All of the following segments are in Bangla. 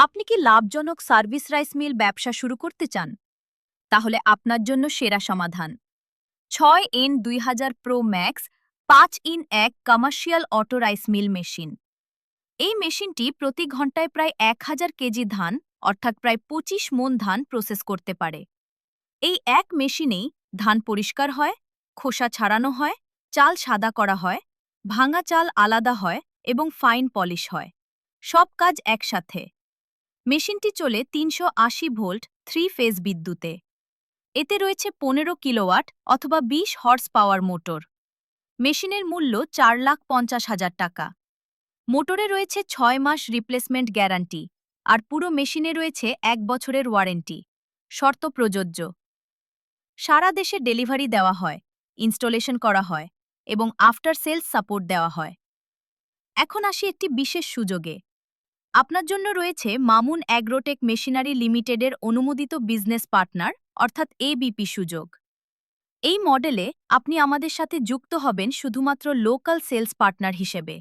আপনি কি লাভজনক সার্ভিস রাইস মিল ব্যবসা শুরু করতে চান? তাহলে আপনার জন্য সেরা সমাধান 6N 2000 pro max 5-in-1 commercial auto rice mill machine. এই মেশিনটি প্রতি ঘন্টায় প্রায় 1000 কেজি ধান অর্থাৎ প্রায় 25 মণ ধান প্রসেস করতে পারে। এই এক মেশিনেই ধান পরিষ্কার হয়, খোসা ছাড়ানো হয়, চাল সাদা করা হয়, ভাঙা চাল আলাদা হয় এবং ফাইন পলিশ হয়। সব কাজ একসাথে। মেশিনটি চলে 380 ভোল্ট 3 ফেজ বিদ্যুতে। এতে রয়েছে 15 কিলোওয়াট অথবা 20 হর্স পাওয়ার মোটর। মেশিনের মূল্য 4,50,000 টাকা। মোটরে রয়েছে 6 মাস রিপ্লেসমেন্ট গ্যারান্টি আর পুরো মেশিনে রয়েছে 1 বছরের ওয়ারেন্টি। শর্ত প্রযোজ্য। সারা দেশে ডেলিভারি দেওয়া হয়, ইনস্টলেশন করা হয় এবং আফটার সেলস সাপোর্ট দেওয়া হয়। এখন আসি একটি বিশেষ সুযোগে। আপনার জন্য রয়েছে মামুন অ্যাগ্রোটেক মেশিনারি লিমিটেডের অনুমোদিত বিজনেস পার্টনার অর্থাৎ এবিপি সুযোগ। এই মডেলে আপনি আমাদের সাথে যুক্ত হবেন শুধুমাত্র লোকাল সেলস পার্টনার হিসেবে।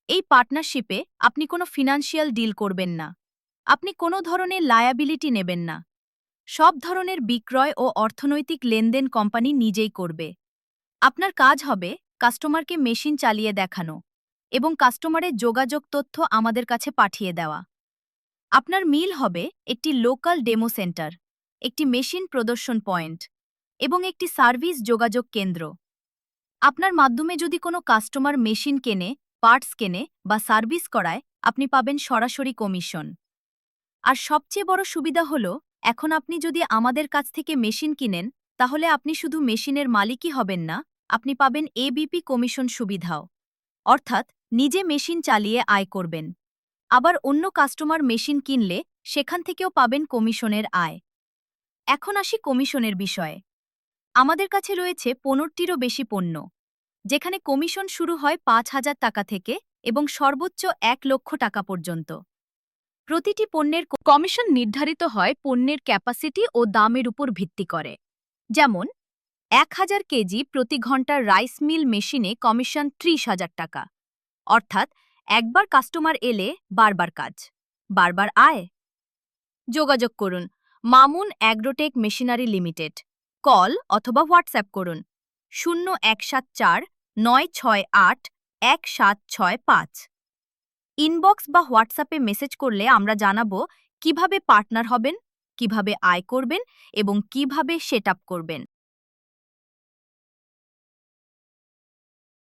এই পার্টনারশিপে আপনি কোনো ফিনান্সিয়াল ডিল করবেন না, আপনি কোনো ধরনের লায়াবিলিটি নেবেন না। সব ধরনের বিক্রয় ও অর্থনৈতিক লেনদেন কোম্পানি নিজেই করবে। আপনার কাজ হবে কাস্টমারকে মেশিন চালিয়ে দেখানো এবং কাস্টমারের যোগাযোগ তথ্য আমাদের কাছে পাঠিয়ে দেওয়া। আপনার মিল হবে একটি লোকাল ডেমো সেন্টার, একটি মেশিন প্রদর্শন পয়েন্ট এবং একটি সার্ভিস যোগাযোগ কেন্দ্র। আপনার মাধ্যমে যদি কোনো কাস্টমার মেশিন কেনে, পার্টস কেনে বা সার্ভিস করায়, আপনি পাবেন সরাসরি কমিশন। আর সবচেয়ে বড় সুবিধা হলো, এখন আপনি যদি আমাদের কাছ থেকে মেশিন কিনেন, তাহলে আপনি শুধু মেশিনের মালিকই হবেন না, আপনি পাবেন এবিপি কমিশন সুবিধাও। অর্থাৎ নিজে মেশিন চালিয়ে আয় করবেন। আবার অন্য কাস্টমার মেশিন কিনলে সেখান থেকেও পাবেন কমিশনের আয়। এখন আসি কমিশনের বিষয়ে। আমাদের কাছে রয়েছে 15টিরও বেশি পণ্য, যেখানে কমিশন শুরু হয় 5,000 টাকা থেকে এবং সর্বোচ্চ 1 লক্ষ টাকা পর্যন্ত। প্রতিটি পণ্যের কমিশন নির্ধারিত হয় পণ্যের ক্যাপাসিটি ও দামের উপর ভিত্তি করে। যেমন 1000 কেজি প্রতি ঘন্টার রাইস মিল মেশিনে কমিশন 30,000 টাকা। অর্থাৎ একবার কাস্টমার এলে বারবার কাজ, বারবার আয়। যোগাযোগ করুন Mamun agrotech machinery limited. Call অথবা হোয়াটসঅ্যাপ করুন 0174-968-1765। ইনবক্স বা হোয়াটসঅ্যাপে মেসেজ করলে আমরা জানাবো কিভাবে পার্টনার হবেন, কিভাবে আয় করবেন এবং কিভাবে সেট আপ করবেন।